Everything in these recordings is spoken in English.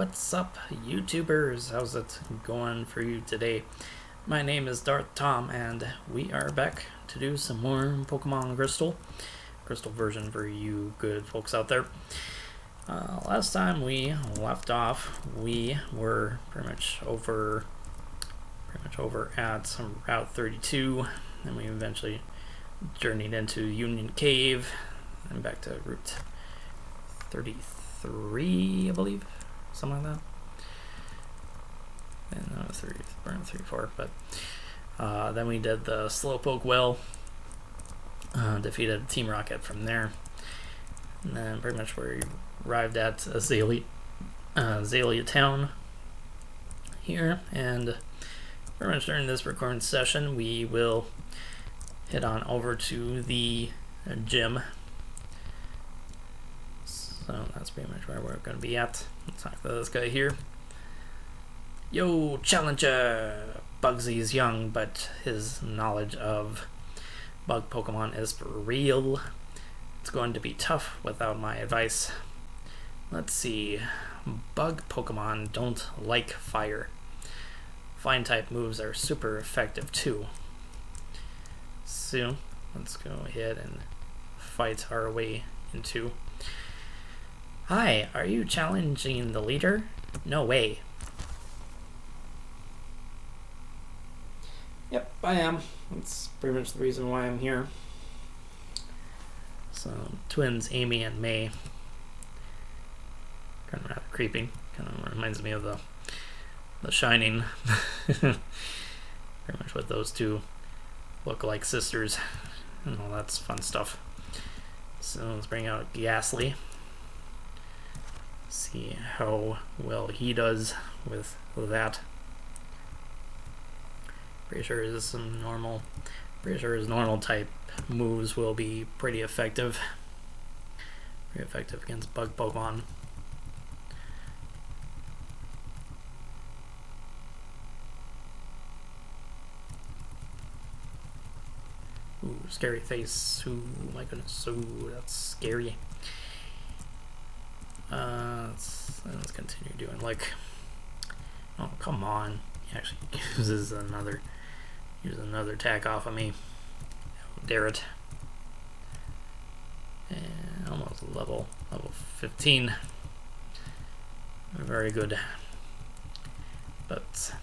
what's up, YouTubers? How's it going for you today? My name is DarthTom, and we are back to do some more Pokemon Crystal version for you good folks out there. Last time we left off, we were pretty much over at Route 32, and we eventually journeyed into Union Cave and back to Route 33, I believe, something like that. And no, 34, but then we did the Slowpoke Well, defeated Team Rocket from there, and then pretty much we arrived at Azalea Town here, and pretty much during this recording session we will head on over to the gym. So that's pretty much where we're going to be at. Let's talk to this guy here. Yo, Challenger! Bugsy is young, but his knowledge of bug Pokemon is for real. It's going to be tough without my advice. Let's see. Bug Pokemon don't like fire. Flying type moves are super effective too. So let's go ahead and fight our way into... Hi, are you challenging the leader? No way. Yep, I am. That's pretty much the reason why I'm here. So, twins Amy and May. Kind of rather creepy. Kind of reminds me of the Shining. Pretty much what those two look like sisters. And all that's fun stuff. So let's bring out Ghastly. See how well he does with that. Pretty sure his normal type moves will be pretty effective. Pretty effective against bug Pokemon. Ooh, scary face. Ooh, my goodness. Ooh, that's scary. Let's continue doing like. Oh, come on! He actually uses another attack off of me. How dare it! And almost level 15. Very good. But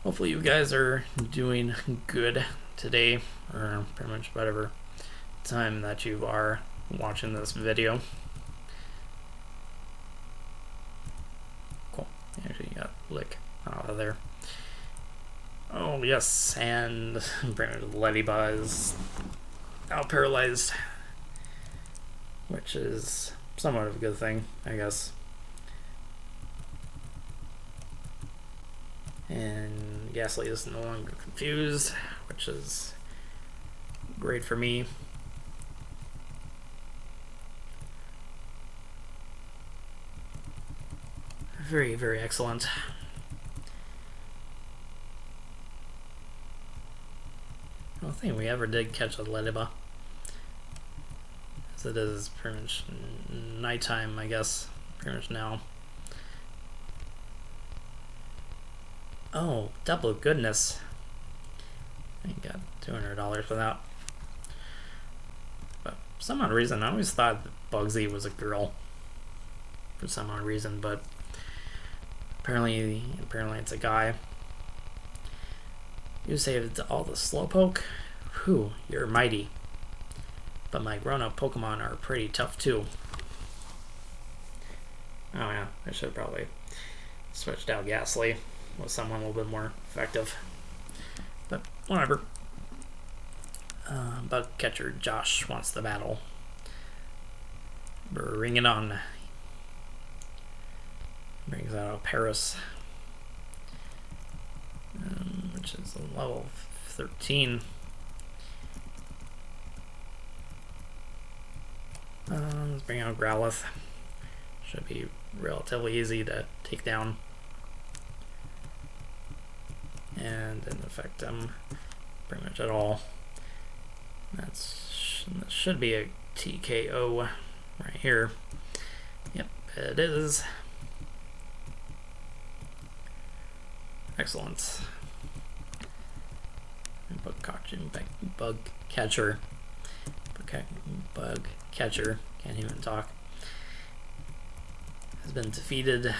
hopefully you guys are doing good today, or pretty much whatever time that you are watching this video. Cool. Actually got Lick out of there. Oh yes, and Hivebadge is now paralyzed, which is somewhat of a good thing, I guess. And Ghastly is no longer confused, which is great for me. Very, very excellent. I don't think we ever did catch a Lediba, as it is pretty much nighttime, I guess, pretty much now. Oh, double goodness. I got $200 for that. But for some odd reason, I always thought that Bugsy was a girl. For some odd reason, but apparently it's a guy. You saved all the Slowpoke? Whew, you're mighty. But my grown-up Pokemon are pretty tough too. Oh yeah, I should have probably switched out Ghastly with someone a little bit more effective. But whatever. Bug catcher Josh wants the battle. Bring it on. Brings out Paris, which is a level 13. Let's bring out Growlithe. Should be relatively easy to take down. And didn't affect him pretty much at all. That should be a TKO right here. Yep, it is. Excellent. Bug catcher. Bug catcher. Can't even talk. Has been defeated.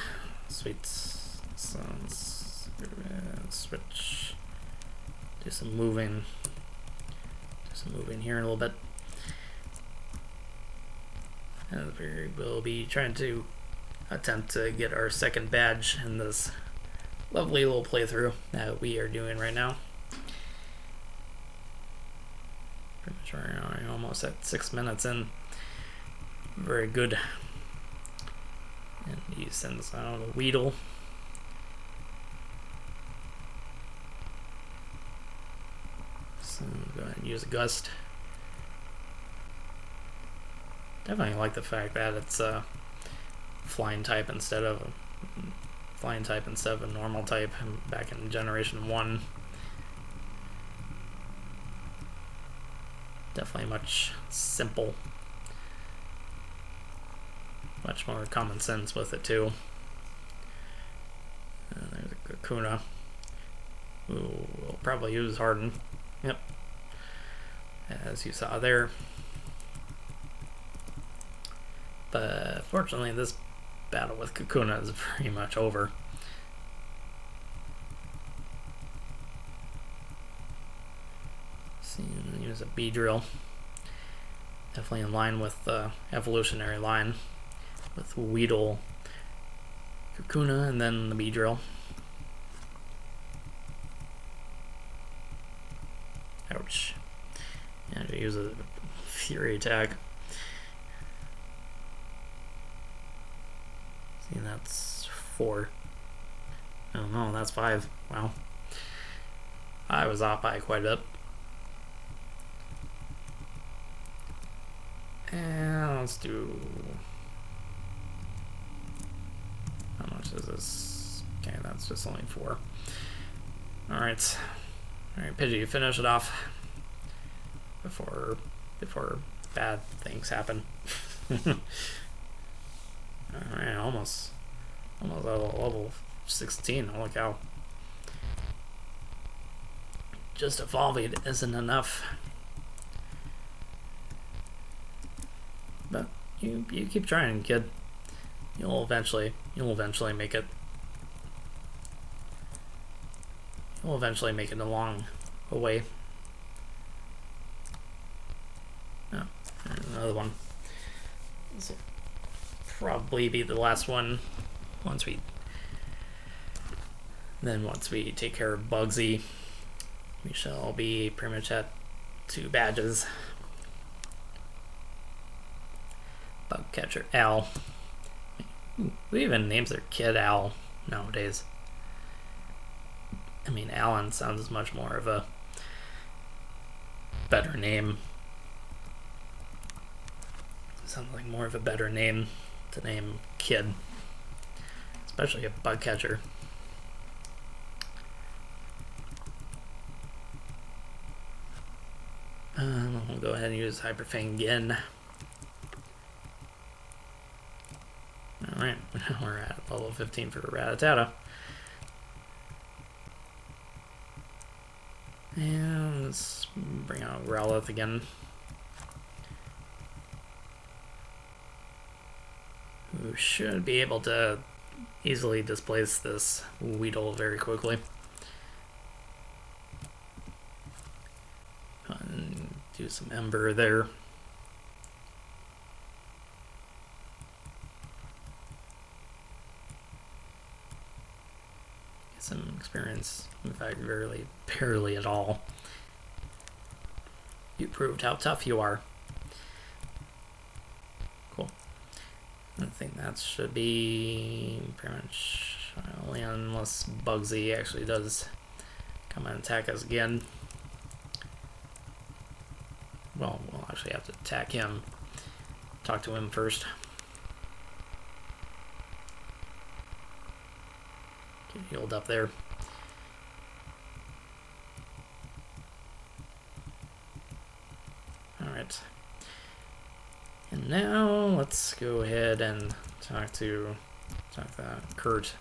Sweet. Switch. Do some moving. Here in a little bit. And we will be trying to attempt to get our second badge in this lovely little playthrough that we are doing right now. Pretty much we're almost at 6 minutes in. Very good. And he sends out a Weedle. So go ahead and use a Gust. Definitely like the fact that it's a flying type instead of a normal type back in Generation 1. Definitely much simple. Much more common sense with it too. There's a Kakuna. Ooh, we'll probably use Harden. Yep. As you saw there. But fortunately this battle with Kakuna is pretty much over. See, use a B-drill. Definitely in line with the evolutionary line with Weedle, Kakuna, and then the B-drill. Ouch. And to use a Fury attack. See, that's 4. Oh no, that's 5. Wow. I was off by quite a bit. And let's do... How much is this? Okay, that's just only 4. Alright. Alright, Pidgey, finish it off before bad things happen. Alright, almost at level 16. Holy cow. Just evolving isn't enough. But you keep trying, kid. You'll eventually make it. You'll eventually make it along a way. Oh, there's another one. This will probably be the last one once we take care of Bugsy. We shall be pretty much at 2 badges. Bug catcher Al. Who even names their kid Al nowadays? I mean, Alan sounds much more of a better name. Sounds like more of a better name to name kid, especially a bug catcher. We'll go ahead and use Hyperfang again. Alright, we're at level 15 for Rattata. And let's bring out Growlithe again. Who should be able to easily displace this Weedle very quickly. And do some Ember there. Get some experience, in fact, barely at all. You proved how tough you are. Cool. I think that should be pretty much only unless Bugsy actually does come and attack us again. Well, we'll actually have to attack him. Talk to him first. Get healed up there. Alright. And now let's go ahead and talk to Kurt.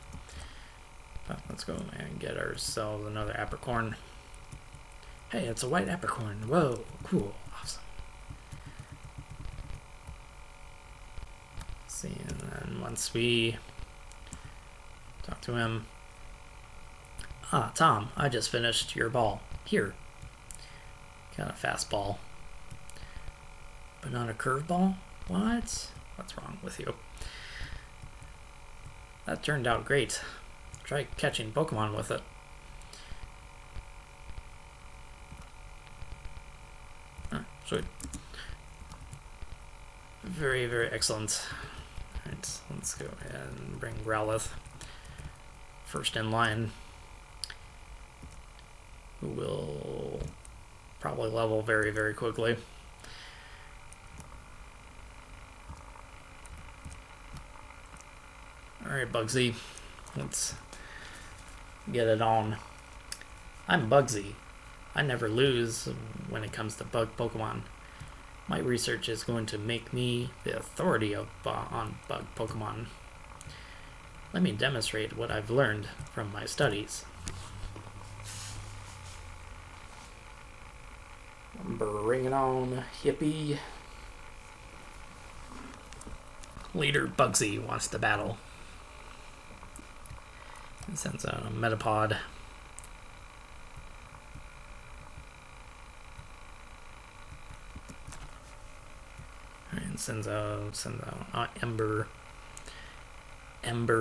Let's go and get ourselves another apricorn. Hey, it's a white apricorn. Whoa, cool, awesome. Let's see, and then once we talk to him. Ah, Tom, I just finished your ball. Here. Got a fastball. But not a curveball? What? What's wrong with you? That turned out great. Try catching Pokemon with it. Ah, sweet. Very, very excellent. Alright, let's go ahead and bring Growlithe first in line. Who will probably level very, very quickly. Alright, Bugsy. Let's get it on. I'm Bugsy. I never lose when it comes to bug Pokemon. My research is going to make me the authority on bug Pokemon. Let me demonstrate what I've learned from my studies. Bring it on, hippie. Leader Bugsy wants to battle. And sends out a Metapod. And sends out Ember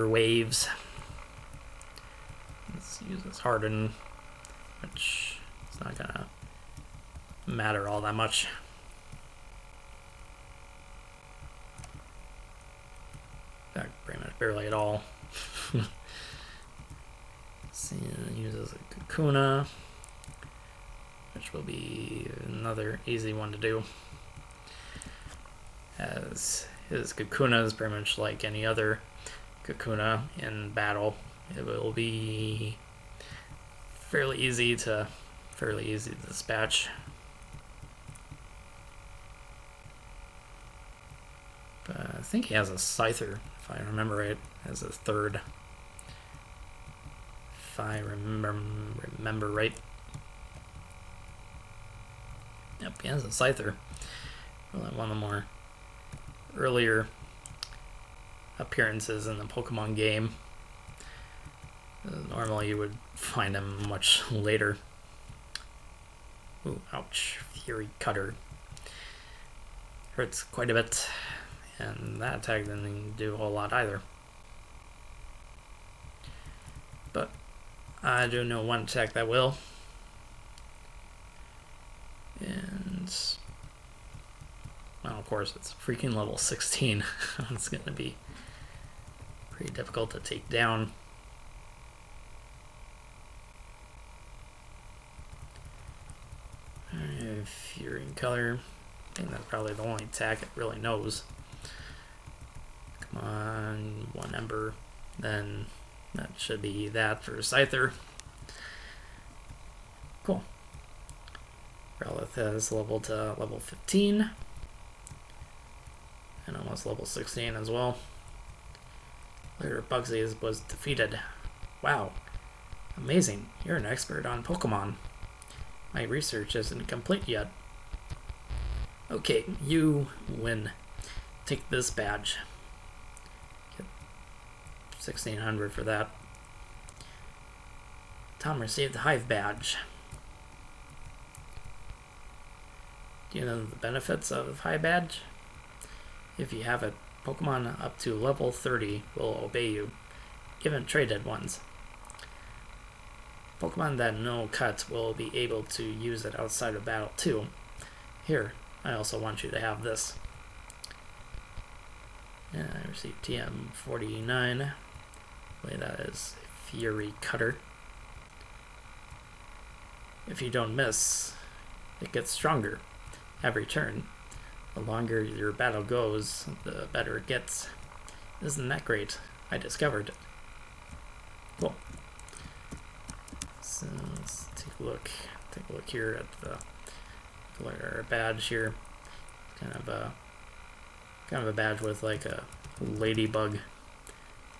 Waves. Let's use this Harden, which is not gonna matter all that much. That pretty much barely at all. See, it uses a Kakuna, which will be another easy one to do. As his Kakuna is pretty much like any other Kakuna in battle. It will be fairly easy to dispatch. But I think he has a Scyther, if I remember right, as his third. If I remember right. Yep, he has a Scyther. Probably one of the more earlier appearances in the Pokemon game. Normally you would find him much later. Ooh, ouch. Fury Cutter. Hurts quite a bit. And that attack didn't do a whole lot either. But I do know one attack that will. And well, of course, it's freaking level 16. It's going to be pretty difficult to take down. Alright, Fury Color. I think that's probably the only attack it really knows. Come on, one Ember. Then that should be that for Scyther. Cool. Growlithe has leveled to level 15. And almost level 16 as well. Leader Bugsy was defeated. Wow. Amazing. You're an expert on Pokemon. My research isn't complete yet. Okay, you win. Take this badge. Get 1600 for that. Tom received the Hivebadge. Do you know the benefits of Hivebadge? If you have it, Pokemon up to level 30 will obey you, even traded ones. Pokemon that know Cut will be able to use it outside of battle too. Here, I also want you to have this. And I received TM49. I believe that is Fury Cutter. If you don't miss, it gets stronger every turn. The longer your battle goes, the better it gets. Isn't that great? I discovered it. Cool. So let's take a look. Take a look here at the badge here. Kind of Kind of a badge with like a ladybug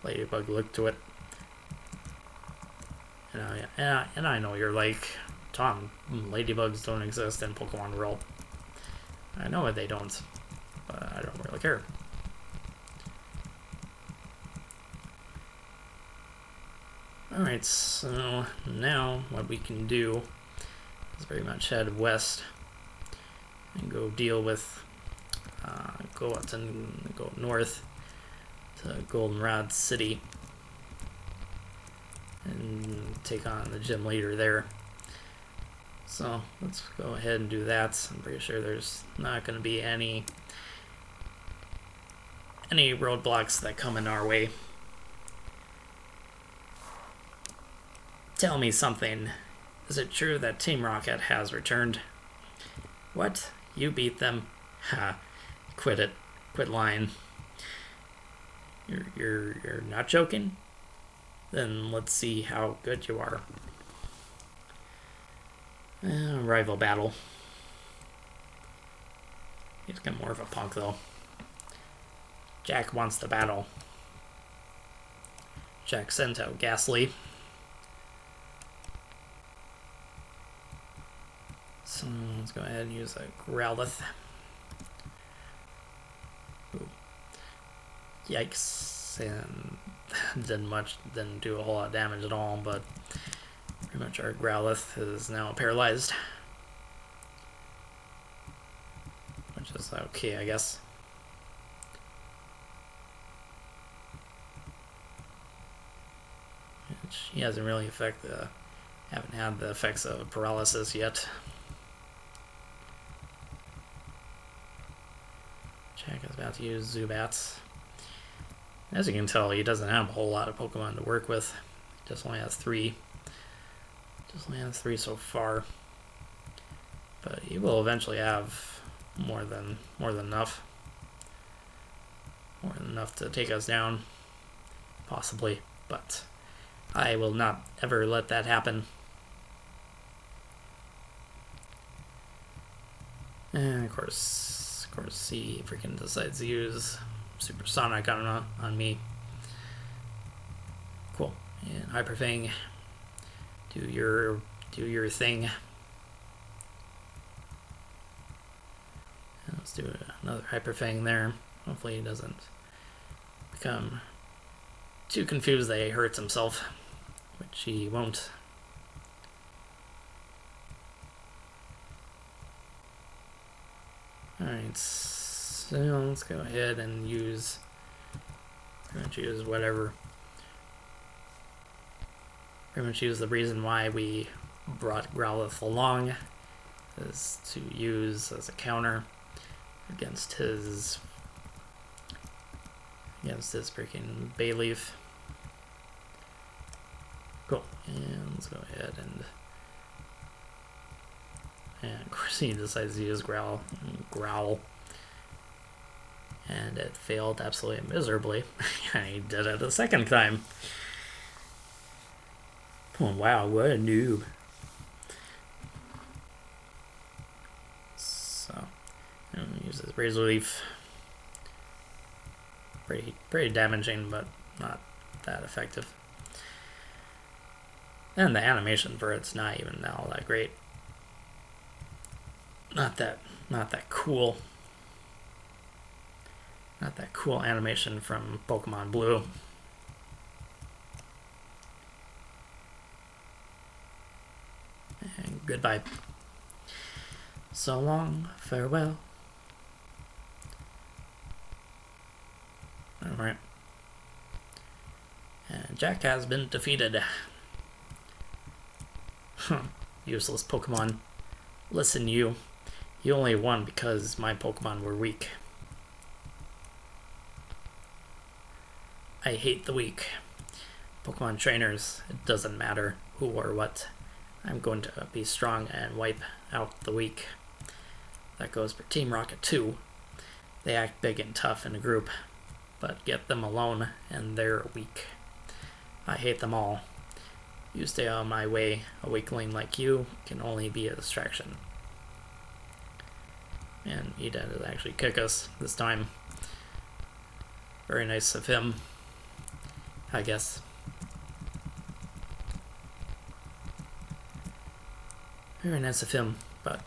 look to it. And I know you're like, Tom, ladybugs don't exist in Pokemon World. I know they don't, but I don't really care. Alright, so now what we can do is very much head west and go deal with, go north to Goldenrod City and take on the gym leader there. So let's go ahead and do that. I'm pretty sure there's not going to be any roadblocks that come in our way. Tell me something. Is it true that Team Rocket has returned? What? You beat them? Ha. Quit it. Quit lying. You're not joking? Then let's see how good you are. Rival battle. He's got more of a punk though. Jack wants to battle. Jack sent out Ghastly. So let's go ahead and use a Growlithe. Ooh. Yikes. And didn't do a whole lot of damage at all, but pretty much our Growlithe is now paralyzed. Which is okay, I guess. He hasn't really haven't had the effects of paralysis yet. Jack is about to use Zubats. As you can tell, he doesn't have a whole lot of Pokemon to work with. He just only has 3. Just only has 3 so far. But he will eventually have more than enough. More than enough to take us down. Possibly. But I will not ever let that happen. And of course he freaking decides to use Supersonic on me. Cool. And Hyper Fang, do your thing. And let's do another Hyper Fang there. Hopefully he doesn't become too confused that he hurts himself, which he won't. Alright, so let's go ahead and use whatever. Pretty much use the reason why we brought Growlithe along is to use as a counter against his freaking Bayleaf. Cool. And let's go ahead and of course he decides to use Growl. And it failed absolutely miserably. And he did it a second time. Oh wow, what a noob. So I'm gonna use this Razor Leaf. Pretty damaging, but not that effective. And the animation for it's not even all that great. Not that cool. Not that cool animation from Pokemon Blue. And goodbye. So long, farewell. Alright. And Jack has been defeated. Useless Pokemon. Listen, you only won because my Pokemon were weak. I hate the weak. Pokemon trainers, it doesn't matter who or what. I'm going to be strong and wipe out the weak. That goes for Team Rocket too. They act big and tough in a group, but get them alone and they're weak. I hate them all. You stay on my way. A weakling like you can only be a distraction. And he did actually kick us this time. Very nice of him, I guess. Very nice of him, but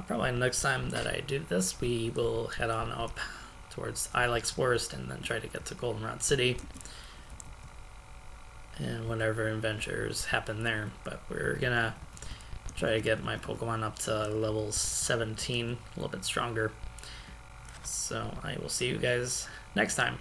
probably next time that I do this, we will head on up towards Ilex Forest and then try to get to Goldenrod City and whatever adventures happen there. But we're gonna try to get my Pokemon up to level 17, a little bit stronger. So I will see you guys next time.